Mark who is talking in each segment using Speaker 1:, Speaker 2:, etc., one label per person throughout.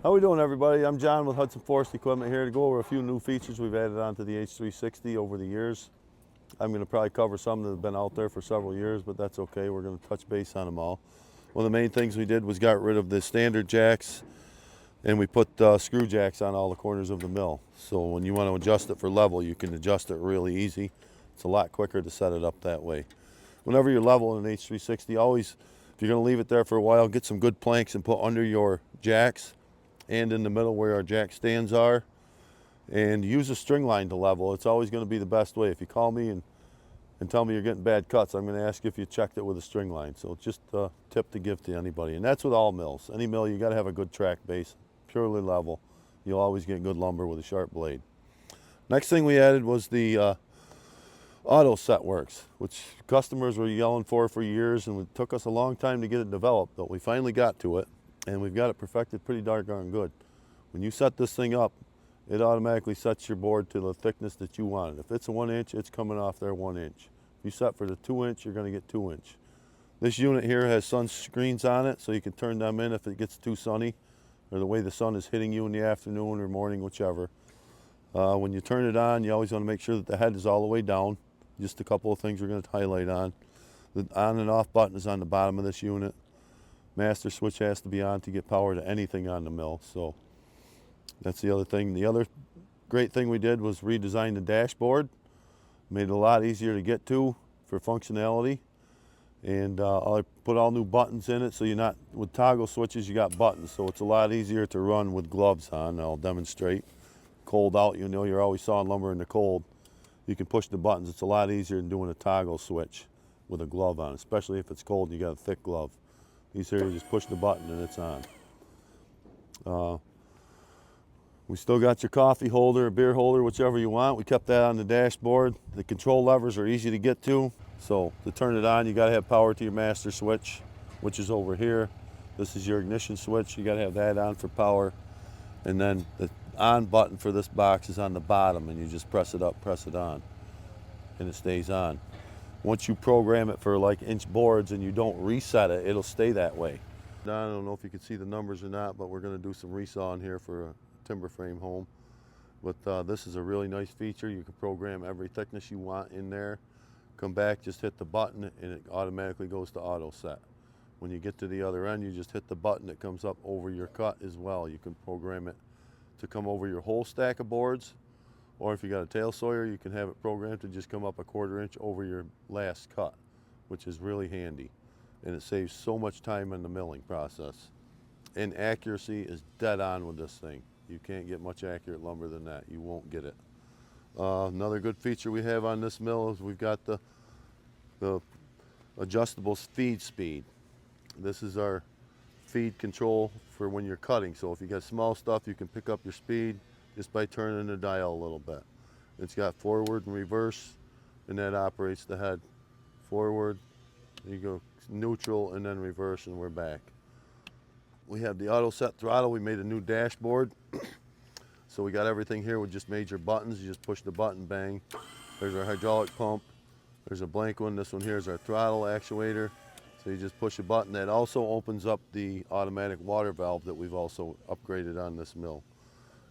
Speaker 1: How we doing, everybody? I'm John with Hud-son Forest Equipment here to go over a few new features we've added onto the H360 over the years. I'm going to probably cover some that have been out there for several years, but that's okay. We're going to touch base on them all. One of the main things we did was got rid of the standard jacks, and we put screw jacks on all the corners of the mill. So when you want to adjust it for level, you can adjust it really easy. It's a lot quicker to set it up that way. Whenever you're level in an H360, always, if you're going to leave it there for a while, get some good planks and put under your jacks and in the middle where our jack stands are, and use a string line to level. It's always going to be the best way. If you call me and tell me you're getting bad cuts, I'm going to ask you if you checked it with a string line. So it's just a tip to give to anybody, and that's with all mills. Any mill, you got to have a good track base, purely level. You'll always get good lumber with a sharp blade. Next thing we added was the auto set works, which customers were yelling for years, and it took us a long time to get it developed, but we finally got to it. And we've got it perfected pretty darn good. When you set this thing up, it automatically sets your board to the thickness that you want it. If it's a 1 inch, it's coming off there 1 inch. If you set for the 2 inch, you're going to get 2 inch. This unit here has sun screens on it, so you can turn them in if it gets too sunny, or the way the sun is hitting you in the afternoon or morning, whichever. When you turn it on, you always want to make sure that the head is all the way down. Just a couple of things we're going to highlight on. The on and off button is on the bottom of this unit. Master switch has to be on to get power to anything on the mill. So that's the other thing. The other great thing we did was redesign the dashboard. Made it a lot easier to get to for functionality. And I put all new buttons in it, so you're not, with toggle switches, you got buttons. So it's a lot easier to run with gloves on. I'll demonstrate. Cold out, you know you're always sawing lumber in the cold. You can push the buttons. It's a lot easier than doing a toggle switch with a glove on, especially if it's cold and you got a thick glove. These here, you just push the button and it's on. We still got your coffee holder, beer holder, whichever you want. We kept that on the dashboard. The control levers are easy to get to. So to turn it on, you gotta have power to your master switch, which is over here. This is your ignition switch. You gotta have that on for power. And then the on button for this box is on the bottom, and you just press it up, press it on, and it stays on. Once you program it for like inch boards and you don't reset it, it'll stay that way. I don't know if you can see the numbers or not, but we're going to do some resawing here for a timber frame home. But this is a really nice feature. You can program every thickness you want in there. Come back, just hit the button, and it automatically goes to auto set. When you get to the other end, you just hit the button. It comes up over your cut as well. You can program it to come over your whole stack of boards. Or if you got a tail sawyer, you can have it programmed to just come up a 1/4 inch over your last cut, which is really handy. And it saves so much time in the milling process. And accuracy is dead on with this thing. You can't get much accurate lumber than that. You won't get it. Another good feature we have on this mill is we've got the adjustable feed speed. This is our feed control for when you're cutting. So if you got small stuff, you can pick up your speed just by turning the dial a little bit. It's got forward and reverse, and that operates the head. Forward, you go neutral, and then reverse, and we're back. We have the auto set throttle. We made a new dashboard. So we got everything here with just major buttons. You just push the button, bang. There's our hydraulic pump. There's a blank one. This one here is our throttle actuator. So you just push a button. That also opens up the automatic water valve that we've also upgraded on this mill.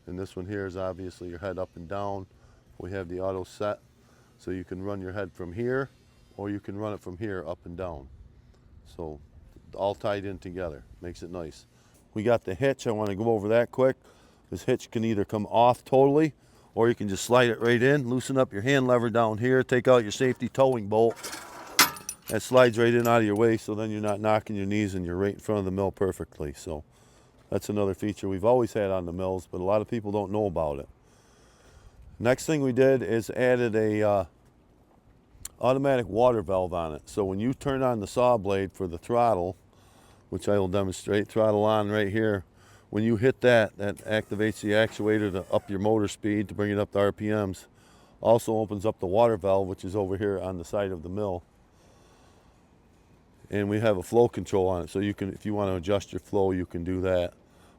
Speaker 1: And this one here is obviously your head up and down. We have the auto set, so you can run your head from here, or you can run it from here up and down. So all tied in together, makes it nice. We got the hitch. I want to go over that quick. This hitch can either come off totally, or you can just slide it right in, loosen up your hand lever down here, take out your safety towing bolt. That slides right in out of your way, so then you're not knocking your knees and you're right in front of the mill perfectly. So that's another feature we've always had on the mills, but a lot of people don't know about it. Next thing we did is added a automatic water valve on it. So when you turn on the saw blade for the throttle, which I will demonstrate, throttle on right here, when you hit that, that activates the actuator to up your motor speed to bring it up to RPMs. Also opens up the water valve, which is over here on the side of the mill. And we have a flow control on it, so you can, if you want to adjust your flow, you can do that.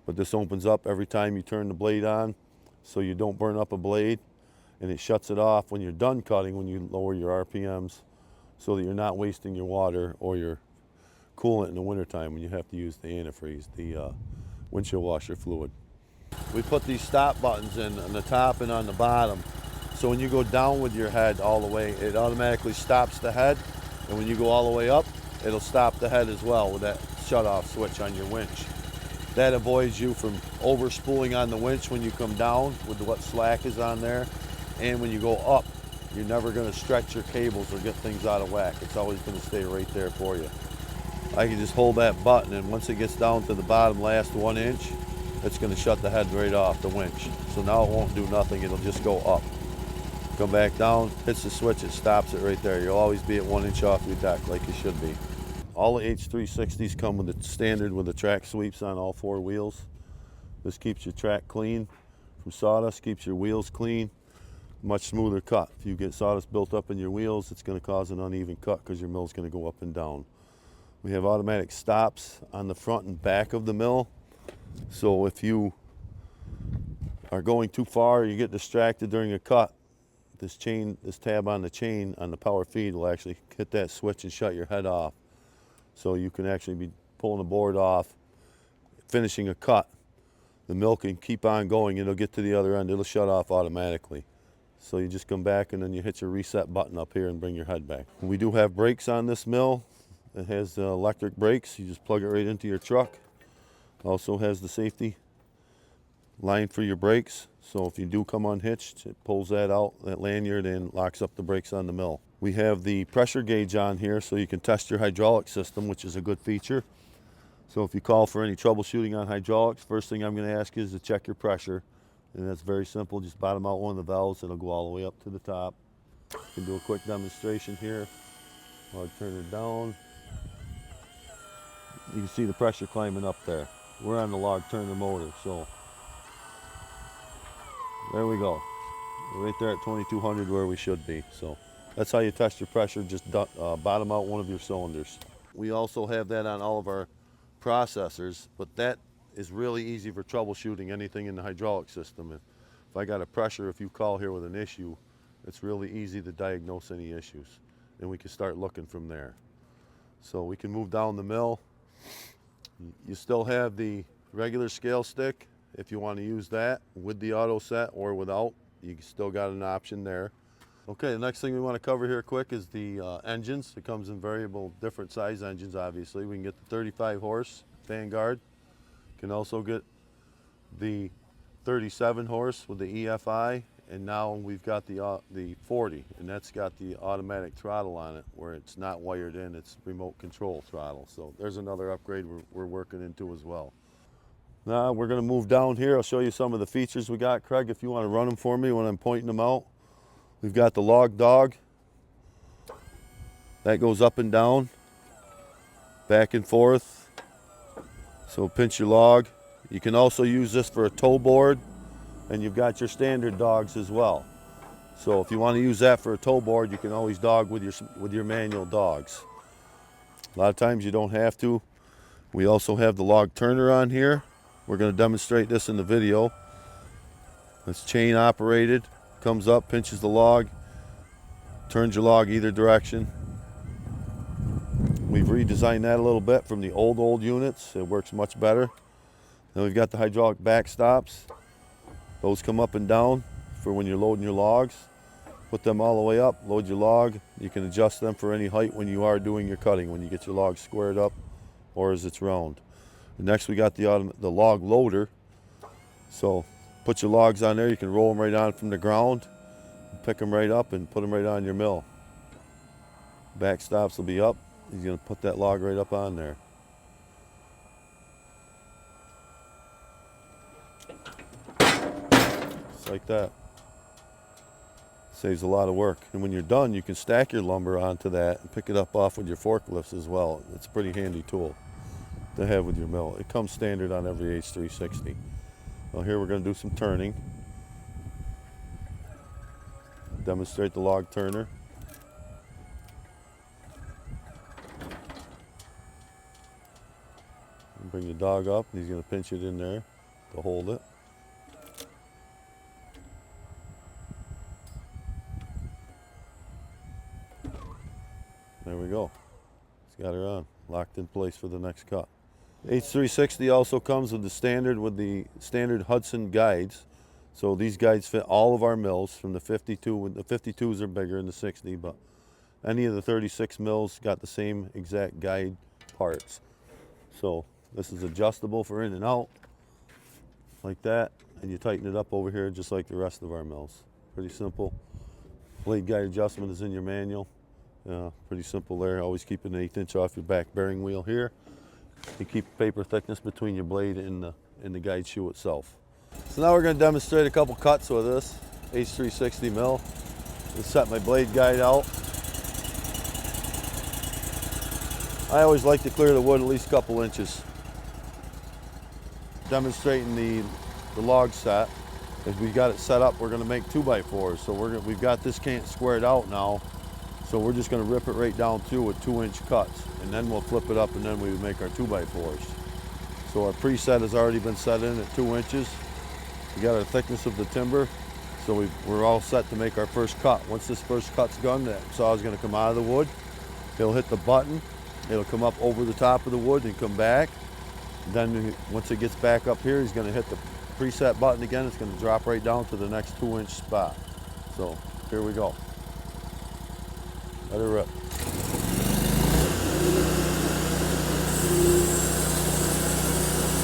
Speaker 1: But this opens up every time you turn the blade on, so you don't burn up a blade, and it shuts it off when you're done cutting, when you lower your RPMs, so that you're not wasting your water or your coolant in the wintertime when you have to use the antifreeze, the windshield washer fluid. we put these stop buttons in on the top and on the bottom. So when you go down with your head all the way, it automatically stops the head. And when you go all the way up, it'll stop the head as well with that shut-off switch on your winch. That avoids you from over-spooling on the winch when you come down with what slack is on there. And when you go up, you're never going to stretch your cables or get things out of whack. It's always going to stay right there for you. I can just hold that button, and once it gets down to the bottom last 1 inch, it's going to shut the head right off the winch. So now it won't do nothing, it'll just go up. Come back down, hits the switch, it stops it right there. You'll always be at 1 inch off your deck like you should be. All the H360s come with the standard with the track sweeps on all 4 wheels. This keeps your track clean from sawdust, keeps your wheels clean, much smoother cut. If you get sawdust built up in your wheels, it's going to cause an uneven cut because your mill's going to go up and down. We have automatic stops on the front and back of the mill. So if you are going too far, or you get distracted during a cut, this tab on the chain on the power feed will actually hit that switch and shut your head off. So you can actually be pulling the board off, finishing a cut. The mill can keep on going, it'll get to the other end, it'll shut off automatically. So you just come back and then you hit your reset button up here and bring your head back. We do have brakes on this mill. It has electric brakes. You just plug it right into your truck. Also has the safety line for your brakes. So if you do come unhitched, it pulls that out, that lanyard, and locks up the brakes on the mill. We have the pressure gauge on here so you can test your hydraulic system, which is a good feature. So if you call for any troubleshooting on hydraulics, first thing I'm going to ask you is to check your pressure. And that's very simple. Just bottom out one of the valves. It'll go all the way up to the top. You can do a quick demonstration here. I'll turn it down. You can see the pressure climbing up there. We're on the log turner motor, so there we go. We're right there at 2200 where we should be. So that's how you test your pressure, just bottom out one of your cylinders. We also have that on all of our processors, but that is really easy for troubleshooting anything in the hydraulic system. If I got a pressure, if you call here with an issue, it's really easy to diagnose any issues, and we can start looking from there. So we can move down the mill. You still have the regular scale stick if you want to use that with the auto set or without. You still got an option there. Okay, the next thing we want to cover here quick is the engines. It comes in variable different size engines, obviously. We can get the 35 horse Vanguard. Can also get the 37 horse with the EFI, and now we've got the 40, and that's got the automatic throttle on it where it's not wired in, it's remote control throttle. So there's another upgrade we're working into as well. Now we're going to move down here. I'll show you some of the features we got. Craig, if you want to run them for me when I'm pointing them out. We've got the log dog. That goes up and down, back and forth. So pinch your log. You can also use this for a tow board, and you've got your standard dogs as well. So if you want to use that for a tow board, you can always dog with your manual dogs. A lot of times you don't have to. We also have the log turner on here. We're going to demonstrate this in the video. It's chain operated. Comes up, pinches the log, turns your log either direction. We've redesigned that a little bit from the old units. It works much better. Then we've got the hydraulic backstops. Those come up and down for when you're loading your logs. Put them all the way up, load your log. You can adjust them for any height when you are doing your cutting, when you get your log squared up or as it's round. And next we got the log loader. So put your logs on there, you can roll them right on from the ground, pick them right up and put them right on your mill. Backstops will be up. He's going to put that log right up on there. Just like that. Saves a lot of work. And when you're done, you can stack your lumber onto that and pick it up off with your forklifts as well. It's a pretty handy tool to have with your mill. It comes standard on every H360. Well, here we're going to do some turning. Demonstrate the log turner. Bring the dog up, and he's going to pinch it in there to hold it. There we go. He's got her on, locked in place for the next cut. H360 also comes with the standard Hud-son guides. So these guides fit all of our mills from the 52. The 52s are bigger than the 60, but any of the 36 mills got the same exact guide parts. So this is adjustable for in and out, like that, and you tighten it up over here just like the rest of our mills. Pretty simple. Blade guide adjustment is in your manual. Pretty simple there. Always keep an 1/8 inch off your back bearing wheel here. You keep paper thickness between your blade and the guide shoe itself. So now we're going to demonstrate a couple cuts with this H360 mill. Let's set my blade guide out. I always like to clear the wood at least a couple inches. Demonstrating the log set. As we got it set up, we're going to make 2x4s. So we've got this cant squared out now. So we're just going to rip it right down through with 2-inch cuts, and then we'll flip it up, and then we would make our 2x4s. So our preset has already been set in at 2 inches. We got our thickness of the timber, so we're all set to make our first cut. Once this first cut's done, that saw is going to come out of the wood. It'll hit the button. It'll come up over the top of the wood and come back. Then once it gets back up here, he's going to hit the preset button again. It's going to drop right down to the next 2-inch spot. So here we go. Let it rip.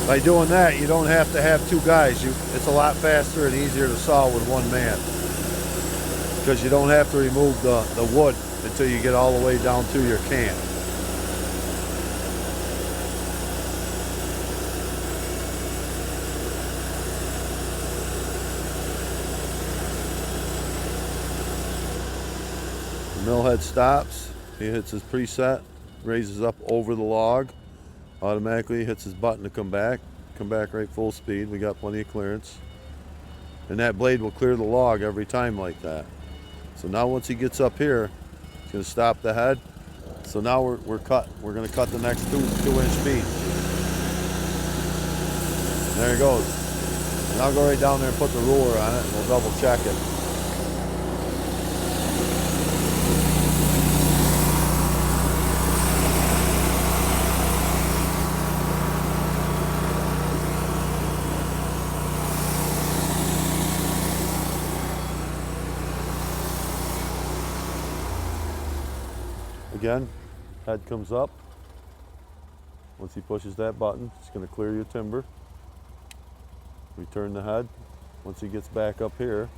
Speaker 1: By doing that, you don't have to have 2 guys. It's a lot faster and easier to saw with 1 man, because you don't have to remove the wood until you get all the way down to your can. The mill head stops. He hits his preset, raises up over the log. Automatically hits his button to come back right full speed. We got plenty of clearance. And that blade will clear the log every time like that. So now once he gets up here, he's going to stop the head. So now we're going to cut the next 2-inch piece. There he goes. And I'll go right down there and put the ruler on it, and we'll double check it. Again, head comes up. Once he pushes that button, it's going to clear your timber. Return the head. Once he gets back up here,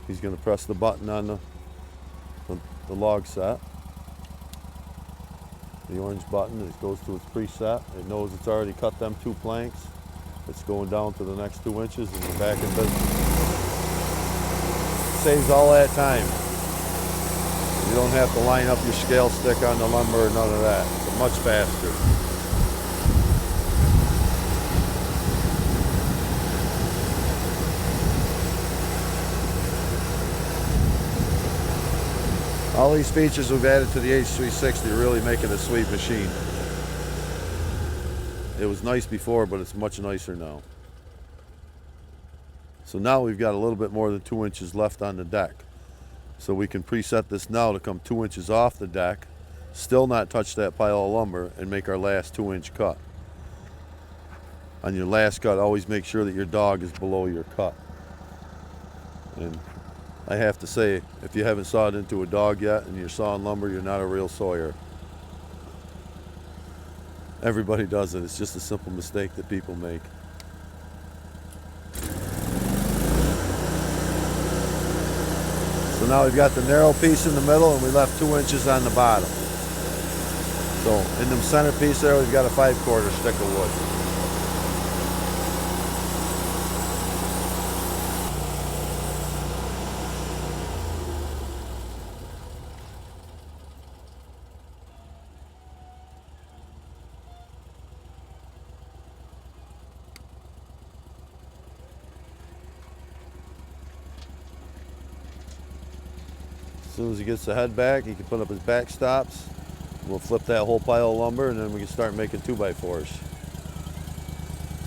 Speaker 1: he's going to press the button on the log set. The orange button, it goes to its preset. It knows it's already cut them 2 planks. It's going down to the next 2 inches and we're back in business. Saves all that time. You don't have to line up your scale stick on the lumber or none of that. It's much faster. All these features we've added to the H360 are really making a sweet machine. It was nice before, but it's much nicer now. So now we've got a little bit more than 2 inches left on the deck. So we can preset this now to come 2 inches off the deck, still not touch that pile of lumber, and make our last 2-inch cut. On your last cut, always make sure that your dog is below your cut. And I have to say, if you haven't sawed into a dog yet and you're sawing lumber, you're not a real sawyer. Everybody does it. It's just a simple mistake that people make. So now we've got the narrow piece in the middle and we left 2 inches on the bottom. So in the center piece there, we've got a 5/4 stick of wood. As soon as he gets the head back, he can put up his back stops. We'll flip that whole pile of lumber and then we can start making 2x4s.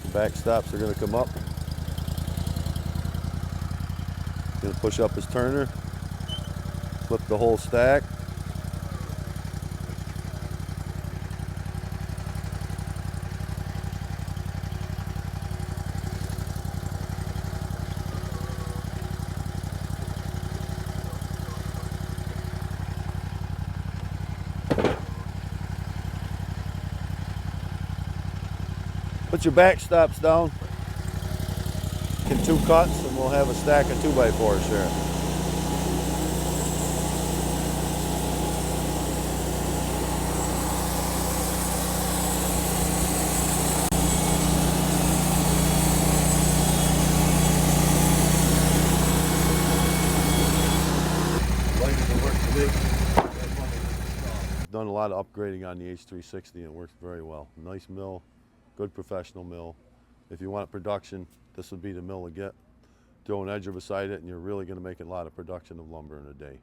Speaker 1: The back stops are going to come up. He's going to push up his turner, flip the whole stack. Put your back stops down in 2 cuts, and we'll have a stack of 2x4s here. Done a lot of upgrading on the H360 and it works very well. Nice mill, good professional mill. If you want production, this would be the mill to get. Throw an edger beside it and you're really going to make a lot of production of lumber in a day.